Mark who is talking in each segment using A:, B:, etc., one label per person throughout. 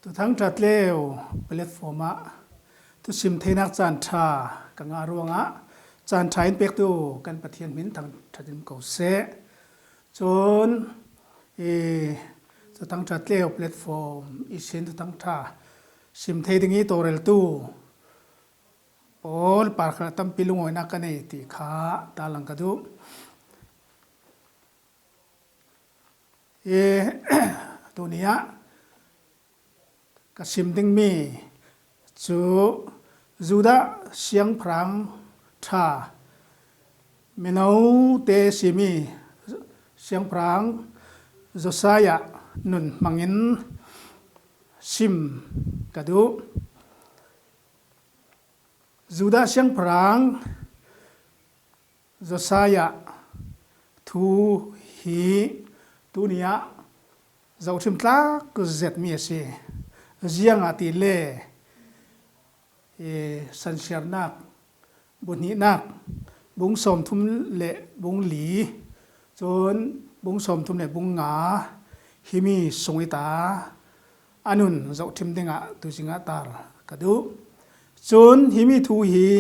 A: tu thang tat leo platform a tu sim theinak chan tha kanga ruanga chan thain pek tu kan pathian min thang thatin ko se chon tu thang tat leo platform isin tu thang tha sim thei dingi torel tu pol par khna tam pilungoi na ka nei ti kha talang ka du tunia ka sim ding mi chu zuda siang phrang tha menau te simi siang phrang zosaya nun mangin sim kadu zuda siang phrang zosaya thu hi tunia zau thim tla ku zet mi se ziang ati le san siar nak bunhi nak bung som thum le bung li chon bung som thum le bung nga himi songita anun zau thim denga tu jinga tar kadu chon himi thu hi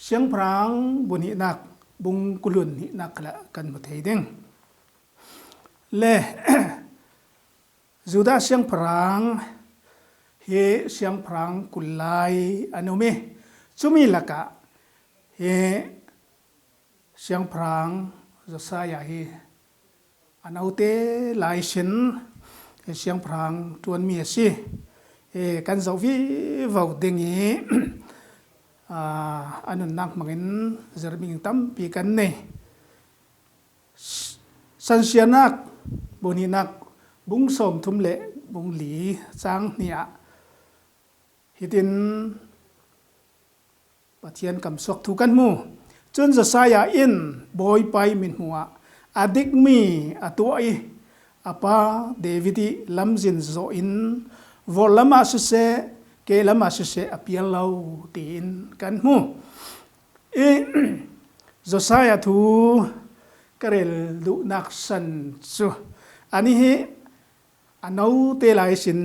A: siang phrang bunhi nak bung kulun hi nak la kan mu thei ding le zuda siang phrang he siang phrang kulai anome chumi laka he siang phrang zosaya hi anaute lai sin he siang phrang tuan mi si he kan zo vi vau dingi anun nak mangin zerming tam pi kan ne san sianak boni nak bung som thum le bung li chang nia hitin pathian kam sok thu kan mu chun zasaya in boy pai min huwa adik mi atuai apa devidi lamjin zo in volama su se ke lama su se apial lau tin kan mu zasaya thu karel du nak san chu ani hi anau te lai sin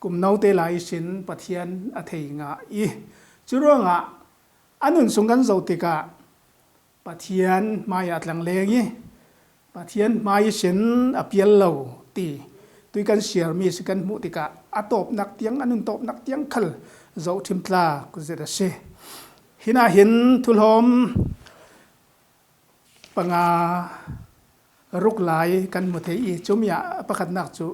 A: kum nau te lai sin pathian a thei nga i churonga anun sungan zotika pathian maya tlang lengi pathian mai sin apial lo ti tui kan siar mi sikan mu tika atop nak tiang anun top nak tiang khal zo thimtla ku zeta se hina hin thulhom panga ruk lai kan mu thei i chumya pakhat nak chu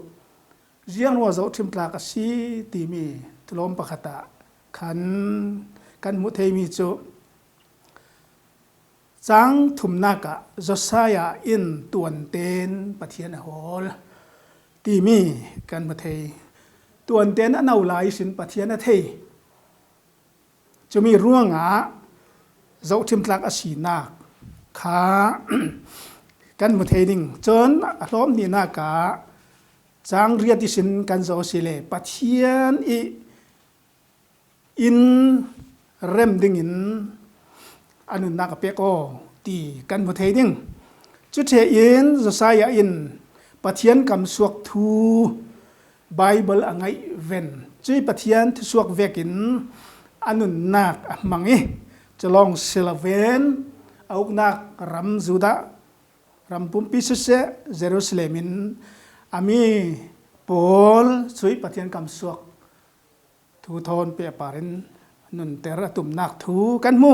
A: riang wa zo thimtla ka si ti mi thulhom pakhata khan kan mu thei mi chu chang thumna ka zosaya in tuan ten pathian a hol ti mi kan mu thei tuan ten anau lai sin pathian a thei chumi ruanga zo thimtlak a si nak kha kan mu thei ding chon a hlom ni na ka chang riati sin kan zo sile pathian i in rem ding in anun na ka pe ko ti kan mu thei ding chu the in zosaya in pathian kam suak thu bible angai ven chui pathian thu suak vekin anun nak mangi chalong silaven auk nak ram zuda ram pumpi se Jerusalemin ami pol chui pathian kam suak thu thon pe parin nun ter tum nak thu kan mu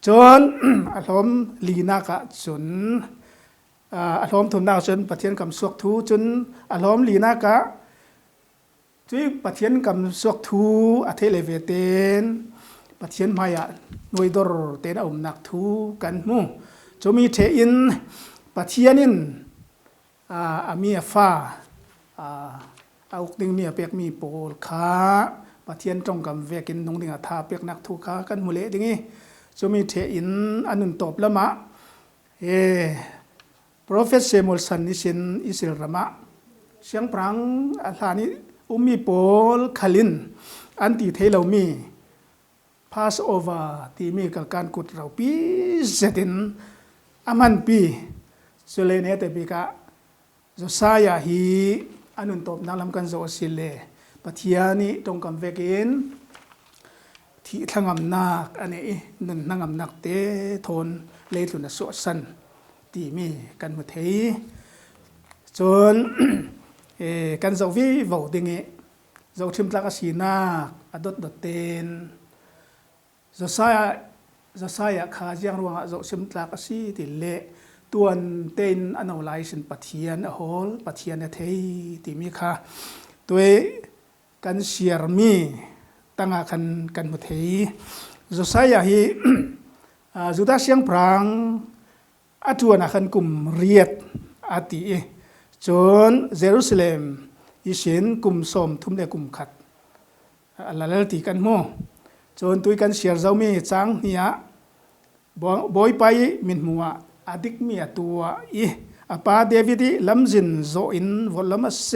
A: chon alhom lina ka chun alhom thum nak chun pathian kam suak thu chun alhom lina ka chui pathian kam suak thu athele ve ten pathian maya noidor ten om nak thu kan mu chomi the in pathianin ami fa auk ding mi pek mi pol kha pathian tong kam vekin nong ding tha pek nak thu kha kan mule dingi chomi the in anun top lama prophet Samuel san ni sin isil rama siang prang ahlani umi pol khalin anti theilo mi Passover ti mi ka kan kut rau pi zetin aman pi Sulene te bika Josiah hi อันนุนตบนักลำกันโซสิเลปะเทียนี้ตรงกับเวกินที่ทั้งอำนักอันนี้นุนทั้งอำนักเตทนเลยตุนสวดสันตีมีกันหมดเทจนกันโซวีวอดิ่งโซทิมตากสีนักอดดเตนโซซายขาเจียงรวงโซทิมตากสีติเละตัวเต้นอันเอาไลสินปะเทียนโฮลปะเทียนเทยตีมีค่ะตัวกันเชียร์มีตั้งกันหมดเทยโซซายฮีจุดเสียงพรางอัจวนกันกลุ่มเรียดอาทิจนเยรูซาเล็มอิสินกลุ่มสมทุ่มเดกลุ่มขัดอัลลาตีกันโมจนตุยกันเชียร์เจ้ามีจังเฮียบอยไปมินมัวอดิกมีตัวอปาเดวิดีลำจินโซอินวอลลัมเส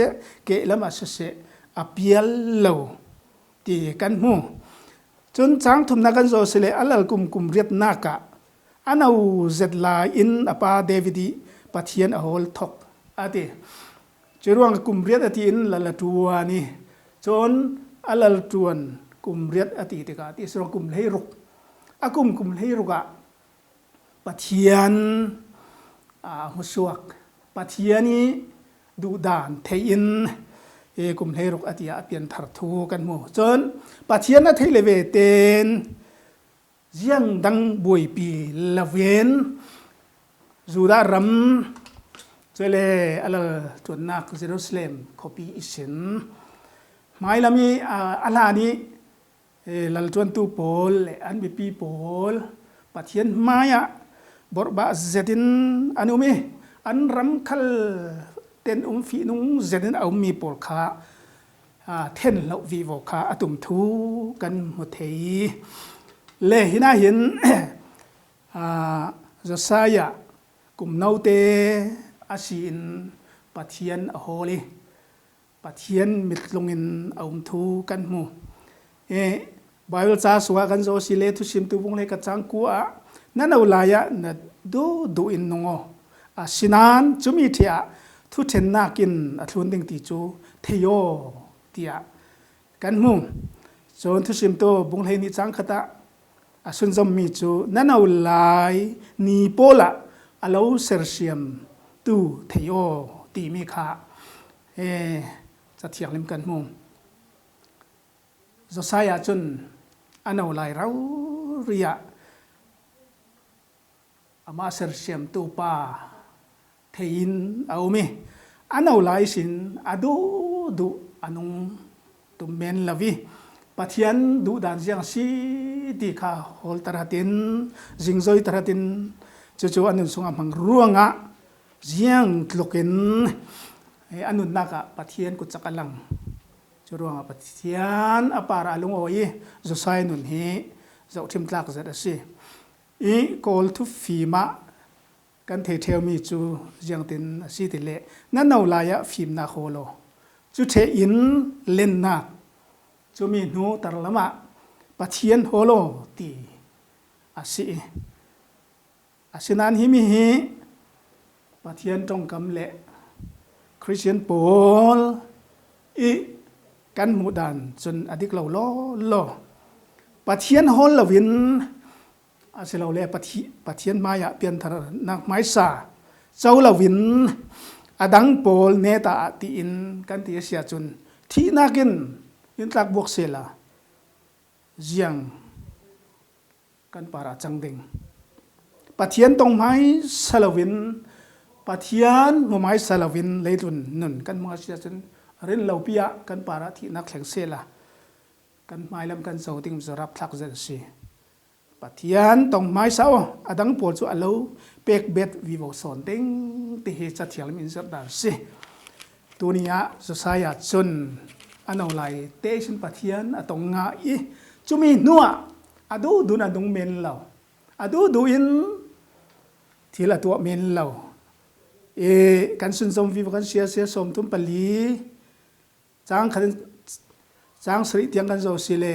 A: เกลัมเสอเปียลโลตีกันโมจนจังทุ่มนักันโซเสเลอัลลกลุ่มเรียดนักะอันเอาเจ็ดลาอินอปาเดวิดีปะเทียนอโฮลทอกอาทิจรวงกลุ่มเรียดอาทินละตัวนี่จนอัลลจวนกลุ่มเรียดอาทิติกาที่สรกลุ่มเลรุกกลุ่มเลรุกะปะเทียนหัวสวกปะเทียนี้ดูด่านเทียนกลุ่มเลรุกอาทิอาเปลี่ยนทัดทูกันหมู่จนปะเทียนนั้นเทเลเวเตนยังดังบุยปีละเวนจูดารำเจเลอัลจวนนักเยรูซาเล็มคบีอิสินไม่ละมีอัลลานี้ลลจวนตูโปลอันบีปีโปลปะเทียนมายะบอร์บาเจดินอันอุมีอันรำคัลเต็นฟีนุงเจดินเอามีโปลคาเทนเลววีโวคาอตุมทูกันหมดเทยเลหินาหินจะสายะกลุ่มนาเตอาศินปะเทียนโฮลีปะเทียนมิดลงอินเอาทูกันหมู่บายลจ้าสวากันโซสิเลทุชิมตุวงเลกัจจังกัวนั่นเอาลายะนัดดูอินนงอสินานจุมีเทียทุเทนนักินอัทุนดิงติจูเทโยเทียกันหมู่จนทุชิมตุวงเลนิจังขตะสุนจอมมีจูนั่นเอาลายนีโปละอลาวเซอร์เซียมตูเทโยตีมีค่ะจะเทียงลิมกันมุมจะใช้จนอันเอาลายเราเรียอามาเซอร์เซียมตูปาเทียนเอามีอันเอาลายสินอดูอันงตุเมนลาวีปะเทียนดูด่านเสียงสีดีค่ะฮอลตระตินจิงจอยตระตินจู่ๆอันนั้นส่งอามังร่วงเสียงตลกินอันนั้นนักปะเทียนกุศลลังจู่ร่วงปะเทียนอปาราลุงโอ้ยจะใส่นุนฮีจะทิมตลักจะได้สิกอลทุฟีมากันเที่ยวมีจู่ยังตินสิติเล่นั่นเอาลายฟิมนาโคโลจู่เทอินเล่นนักจู่มีนูตรละมะปะเทียนโฮโลตีอาศินันหิมิหิปะเทียนจงกำเละคริสเตียนโปลกันหมู่ดันจนอดีกเราล้อปะเทียนโฮลวินอาศิเราเละปะเทียนมายะเปลี่ยนทานักไม้สาเจ้าลวินอดังโปลเนตาตีอินกันตีเสียจนที่นักินยินตักบวกเสลาเจียงกันปาราจังเด้งปะเทียนตรงไม้สลาวินปะเทียนหัวไม้สลาวินเลยตุนนุนกันมาเสียจนเรินเหล่าปียะกันปาราที่นักแข่งเสลากันไม้ลำกันเสาติงจะรับทักเจนสีปะเทียนตรงไม้เสาอดังปวดจู่อโลเป็กเบ็ดวิวสอนเด้งที่เหตุจะเที่ยวมินสับดาสีตัวนี้จะใช้จนอันเอาไหลเตชินปะเทียนตรงงาจุมีนัวดูนันดงเมนเราดูอินทีละตัวเมนเรากันสุนทรวิวกันเสียสมทุมปลีจางสริเตียงกันโซซิเล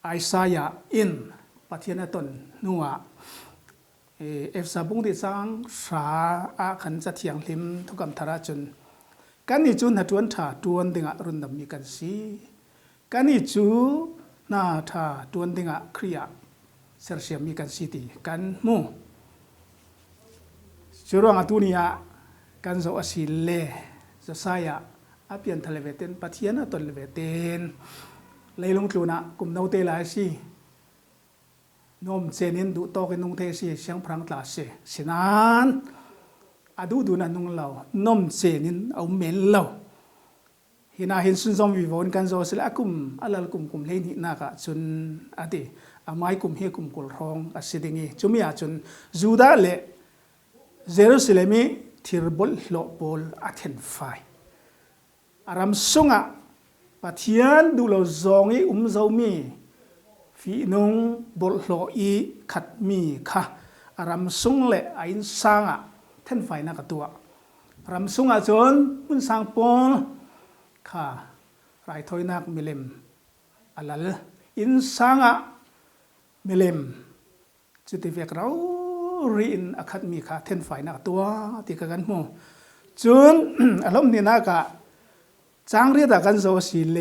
A: ไอซายาอินปะเทียนตนนัว เอฟซาบุงที่สังสาอาขันจะเทียงลิมทุกคำธาราจุนกันนี่จุนหัดวนถาดวนดิ่งรุนดำมีกันสีกันนี่จูน่าถาดวนดิ่งเครียเสียมีกันสีตีกันมูจุรวงตุนียกันโซอสิเลจะสายอาเปียนทะเลเวเตนปัทยานะตนเลเวเตนเลยลงทุนนะกุมนาวเตลาสีนมเซนินดูโตกันนุ่งเทสีเสียงพรังตาเสสินานอดูนันนุ่งเหล่านมเซนินเอาเมลเหล่าหินาเห็นสุนทรวิวอนกันโซสละกุมอัลลกุมเลนินักจุนอดีอาไม้กุมเฮกุมกุลรองอสิดิงีจุมีอาจุนจูดาเลเยรูซาเล็มทิรบลโลบอลอัตเทนไฟอารามสุงะปัทยันดูโลซองอีเจ้ามีฟีนงบอลโลอีขัดมีค่ะอารามสุงเล่อินสังะเทนไฟนักตัวอารามสุงะจนมุนสังปอนค่ะไรทอยนักมิเลมอัลลอินสังะมิเลมจุดที่เวกเรารีนอคัดมีค่ะเทนไฟนักตัวที่กันโมจนอารมณ์นี้นักะจางเรียดกันโซสิเล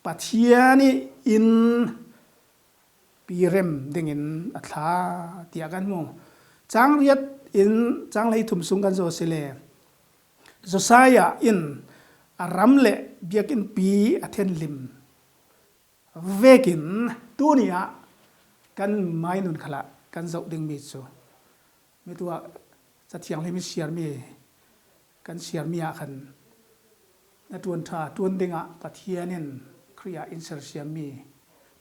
A: ปัทยานีอินปีเรมดิ่งอินอัฐาที่กันโมจางเรียดอินจางเลยทุ่มสุงกันโซสิเลโซไซยาอินอารามเลเบียกินปีอัเทนลิมเวกินตัวนี้กันไม่นุนขละกันโซดิ่งมิจูมีตัวจะเทียงเลยมีเชียร์มีกันเชียร์มีอาคันนัดวันท่าตัวนดิ่งปัทยานินครียอินเซอร์เชียมี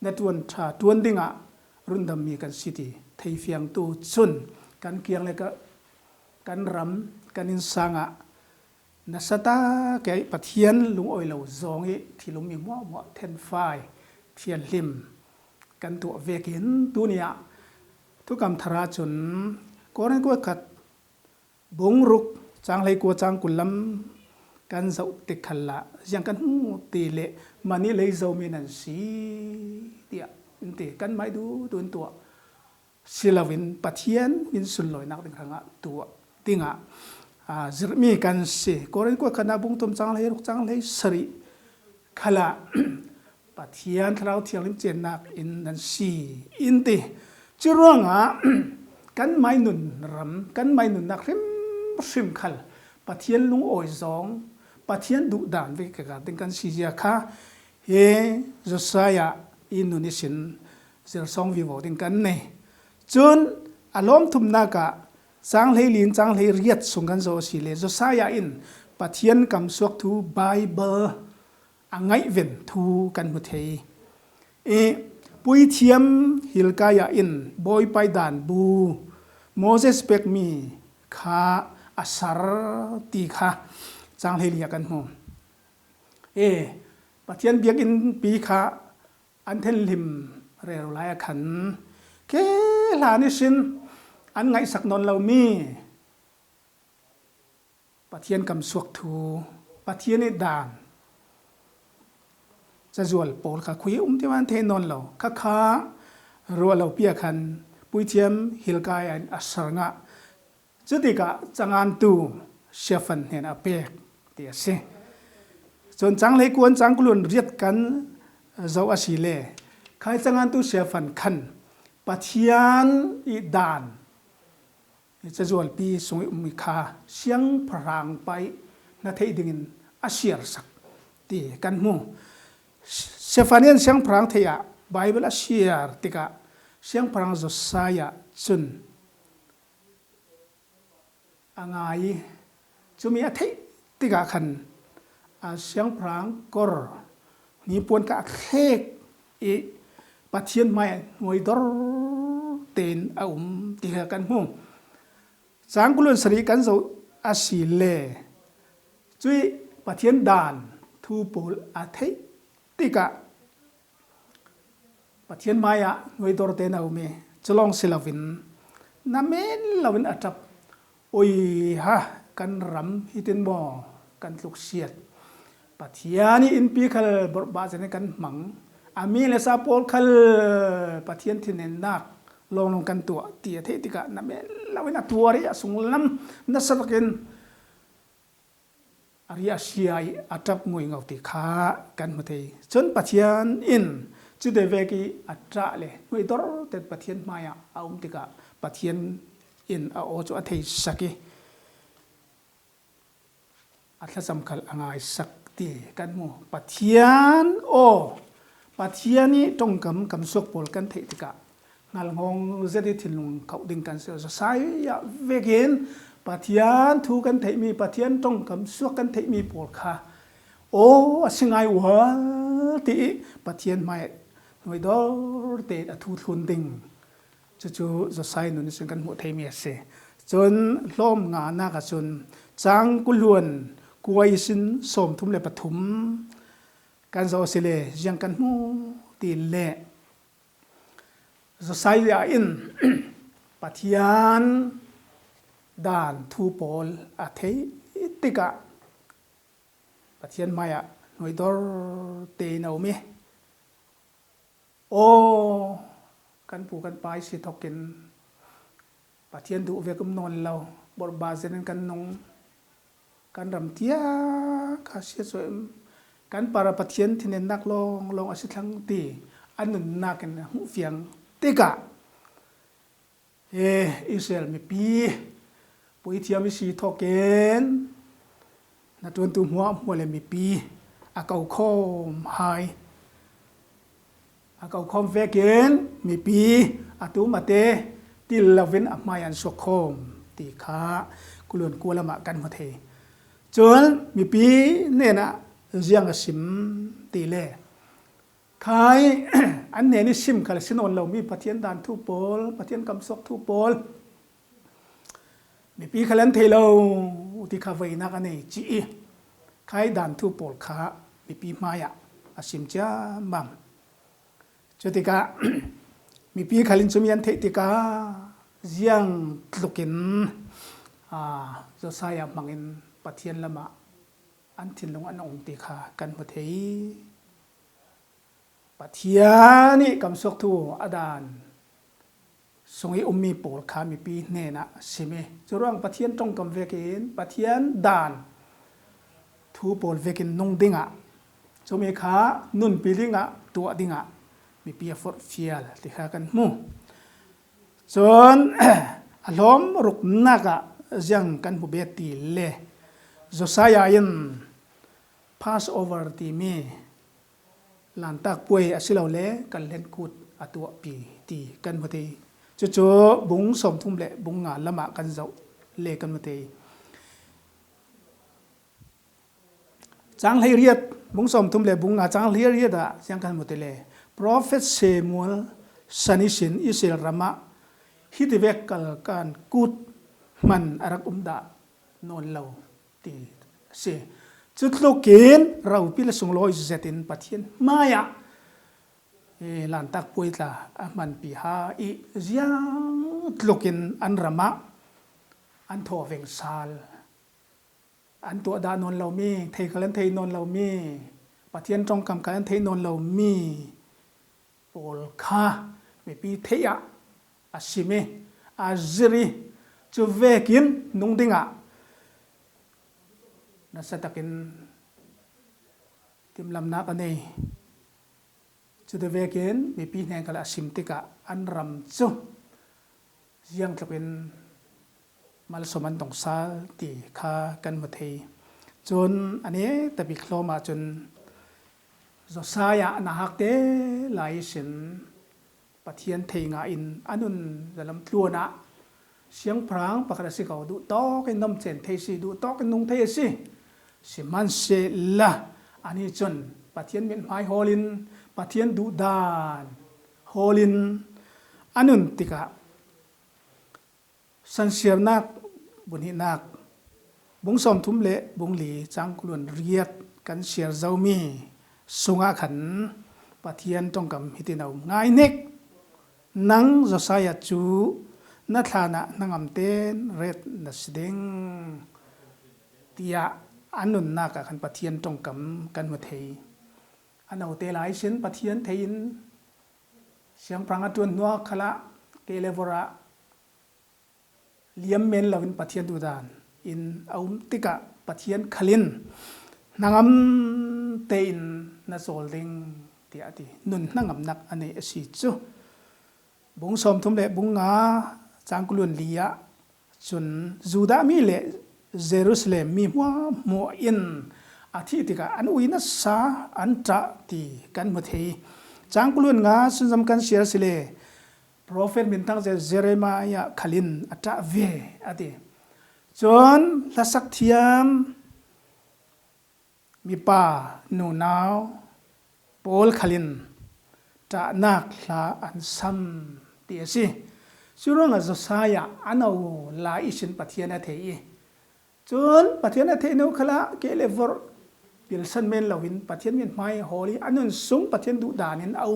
A: นัดวันท่าตัวนดิ่งรุนดำมีกันสิทีไทยเฟียงตูซุนกันเกียงเลยก็กันรำกันอินสังนัสตาแกปัทยันลุงอ้อยเหล่าซองที่ลุงมีมัวเทนไฟเทียนลิมกันตัวเวกินตัวเนี้ยทุกคำธราจนก็นั่นก็ขัดบงรุกจางเลยกัวจางกุลำกันเจ้าติดขันละยังกันหูตีเละมันนี่เลยเจ้ามีนันสีเดียอินเตกันไม่ดูตัวศิลวินปัทยันวินสุนลอยนักดึงครั้งตัวติงจมีกันเสก็นั่นก็ขณะบุงตุมจางเลยรุกจางเลยสริขละปัทยันเราเที่ยวลิมเจนนักอินนันสีอินเตจุร่งกันไม่หนุนรำกันไม่หนุนนักริมขัลปัทยันลุงอ้อยซองปัทยันดุด่านวิกกันกันสิยาค่ะเฮจสายาอินโดนีเซียนเสือซองวิวดิกันเนี่ยจนอารมณ์ทุมนักจางเลยลินจางเลยเรียดส่งกันโซสิเลจสายาอินปัทยันคำสวกทูไบเบิลอังไงเวนทูกันมุทัยปุยเทียมฮิลกายอินบอยไปด่านบูโมเสสเปกมีข้าอาสารตีข้าจางเฮียกันโมปัทยันเบียกินปีข้าอันเทนลิมเรือลายขันเคลานิสินอันไงสักนนเรามีปัทยันกำสวกทูปัทยันด่านจะจวลโปลค่ะคุยที่วันเทนนเราข้ารัวเราเปียคันปุยเทียมฮิลกายอันอัศรงะจุดที่กะจังอันตูเชฟันเห็นอาเปกเดียเซจนจังเลยกวนจังกลุ่นเรียดกันเจ้าอาศิเลใครจังอันตูเชฟันคันปัทยันอีดานจะจวลปีสงมิคาเสียงพรางไปนาเทดิงินอาเซียร์สักตีกันมูเซฟานีนเสียงพรางเทียไบเบิลอาเซียร์ติกะเสียงพรางจสายาจุนอ่างไงจุมีอาทิติกะขันเสียงพรางกอร์นี่ปวนกะเคกอีปัทยันไม่หวยดอร์เตนอาติกะกันมูจางกุลนสริกันโซอาศิเลจุยปัทยันดานทูปูลอาทิติกะปัทยันมายะหวยดอร์เตนเอาเมจลองศิลวินน้ำเมนลาวินอัจับโอ้ยฮะกันรำฮิตินบอกันลุกเสียดปัทยานีอินปีคัลบทบาทในกันมังอามีเลซาโพลคัลปัทยันที่เนนัก ลองกันตัวเตียเทติกะนั่นเองเราเป็นตัวเรียสุงลำนั่นสักกันอริยเสียอัตบงวยเงาติขากันมาเทจนปัจจัยอินจุดเดเวกีอัตระเลยงวยดอร์เต็ดปัจจัยมายาเอาติกะปัจจัยอินเอาจุดเทสักอัตสำคัญอ่างสักตีกันมูปัจจัยโอปัจจัยนี้ตรงกำสุกปอลกันเทติกะงานงเจดีทิลุงเขาดึงกันเสียสายยาเวกินปัจจัยถูกันเทมีปัจจัยตรงกำสุกกันเทมีปอลค่ะโอ้สิงไงวะตีปัจจัยไม่หน่วยดอร์เตอทูทุนดิงจู่ๆจะใส่หนุนสิ่งกันหมดเทมีเสจนล้มงานนักจนจังกุลวนกวยสินสมทุมเลปฐุมการจะเสเลยังกันมูตีเล่จะใส่ยาอินปัจจัยด่านทูปอลอาเทติกะปัจจัยมายะหน่วยดอร์เตนเอาไหมโอ้กันปูกันไปสิทอกินปัจจัยดูเวกุมนอนเราบทบาทเส้นกันนงกันรำเทียข้าเสียสวยกันปาราปัจจัยที่เน้นนักลองอาศัยทั้งตีอันนั้นนักกันหูเฟียงติกะอิสราเอลมีปีปุยเทียมิสีทอเกนนัดวันตุหัวเลยมีปีอาเกาคอมไฮอาเกาคอมเวเกนมีปีอาตุมาเตติลเวนอัมายันสวคอมตีขากุลวนกัวละมากันมาเทจนมีปีเนี่ยนะยังสิมตีเล่ใครอันเนี่ยนี่สิมกันสินอนเรามีปฏิญาณทุปอลปฏิญาณกำศกทุปอลมีปีขลันเทเราที่ข้าไว้นักอันนี้จีใครด่านทุปอลขามีปีมายาสิมจ้าบังจุดที่กะมีปีขลินสมัยอันเทติกายังลุกินจะใส่บังอินปฏิญาณละมาอันทิ้งลงอันองติขากันประเทศปฏิญาณนี่กำศกทูอดานสงฆ์มีปอลขามีปีเนนะใช่ไหมจะร่างปฏิญาณตรงกำเวกินปฏิญาณดานทูปอลเวกินนงดิงะจะมีขานุนปีดิงะตัวดิงะมีปีฟอร์ฟิลที่ขากันมูจนอารมณ์รุกนักยังกันผู้เบียตีเล่จะใส่ยัน Passover ที่มีหลานตักป่วยอาศัยเราเล่กันเล่นกุดอตัวปีตีกันมาทีจู่ๆบุ้งสมทุ่มเล่บุ้งงานละมากันเจ้าเล่กันมาทีจังให้เรียดบุ้งสมทุ่มเล่บุ้งงานจังให้เรียดยังกันมาทีเล่ Prophet Samuel สันนิสินอิสราเอลมาฮิตเวกกัลกันกุดมันอารักดานนเราตีเสจุดโลกินเราพิลสงลอยเจตินปัทยันมายาหลานตักป่วยละมันปีหาอียังโลกินอันรำมะอันทอเวงซาลอันตัวดานนเรามีเทกัลันเทนนเรามีปัทยันตรงกำกัลันเทนนเรามีโอลคามีปีเทียอาชิเมอาจรีจูเวกินนุ่งดิงะนัสตักินทิมลำนักอันนี้จูเวกินมีปีแห่งกลาสิมติกะอันรำจูยังจะเป็นมาลสมันตงซาตีขากันมาเทจนอันนี้แต่บิคลมาจนจะสายนาฮักเตหลายสินปะเทียนเทงาอินอันนั้นจะลำตัวนะเสียงพรางปะกระสิกเอาดูโต๊ะกันน้ำเจนเทสิดูโต๊ะกันนุ่งเทสิสิมันเสละอันนี้จนปะเทียนเป็นไม้โฮลินปะเทียนดูดานโฮลินอันนั้นติกะสันเสียนักบุญหินักบุงสมทุมเละบุงหลีจังกลุ่นเรียดกันเสียเจ้ามีสุงาขันปะเทียนต้องกำหิตินเอาง่ายเน็กนังจะสายจูนัทานะนังอัมเตนเรดนัสเดงตียอันนุนนักขันปะเทียนต้องกำกันมาเทอันเอาเตหลายเส้นปะเทียนเทียนเสียงพรังอจวนนัวขละ เกเลวระเลียมเมนลาวินปะเทียนดูดานอินเอาติกะปะเทียนขลินนางมเตอินนาโซลดิงที่อดีนุนนางมนักอันนี้สิจูบุงสมทุมเลบุงงาจางกุลุนลียะจุนจูดามีเลเยรูซาเล็มมีมัวอินอาทิติกะอันอุยนัสซาอันตะตีกันมุทีจางกุลุนงาสุนจำกันเสียสิเลโปรเฟตมินทังเจเรมายะขลินอัตะเวอดีจนละสักเทียมมีป่าหนูนาวโปลขลินจะนักลาอันซ้ำเดียสิสุรงอาจจะสายอันเอาลาอิชินปะเทียนเทยจนปะเทียนเทยนู้ขละเกเลฟอร์บิลสันเมนลาวินปะเทียนมินไม่ฮอลีอันนั้นสูงปะเทียนดูดานินเอา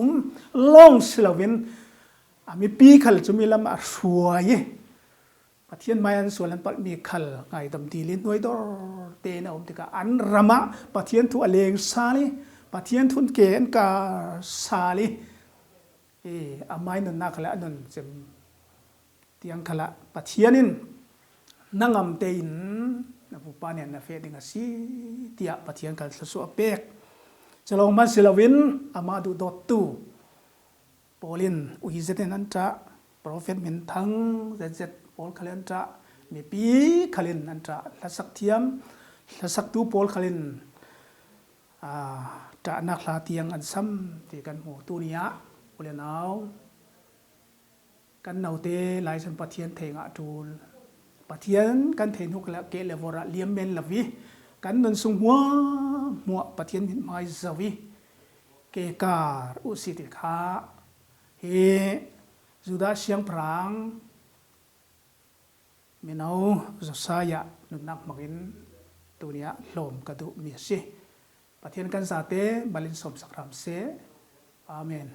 A: ลองสลาวินมีปีขลจุมีลำอาสวยปะเทียนไม่อันส่วนนั้นปัดมีขลไงดำดีลินน้อยดอเตนเอาติกาอันรำมะปะเทียนทุอเลงซาลีปะเทียนทุนเกนกาซาลีอาไม่นนนักละนนเจมเตียงขละปะเทียนินนั่งอำเตอินนะผู้ปาเนี่ยนะเฟดิงสิเตียปะเทียนกันสุอเปกจะลองมันสิลวินอามาดูดอตูโปลินอุยเซตนันจะโปรเฟตมินทั้งเจ็ดโปลคาเลนจะมีปีคาเลนนันจะละสักเทียมละสักตูโปลคาเลนจะนักลาเตียงอันซ้ำที่กันหูตัวนี้โอเลนเอากันเอาเตไลสันปะเทียนเทงอาจูลปะเทียนกันเทนุกละเกเลวระเลียมเมนลวิกันนนสุงหัวมัวปะเทียนมิไมซาวิเกการอุสิติขาเฮจุดาเสียงพรางเมนเอาจุสายะนุนักมักินตัวนี้ลมกระดูมีสิปะเทียนกันสาเตบัลินสมสักรามเสอาเมน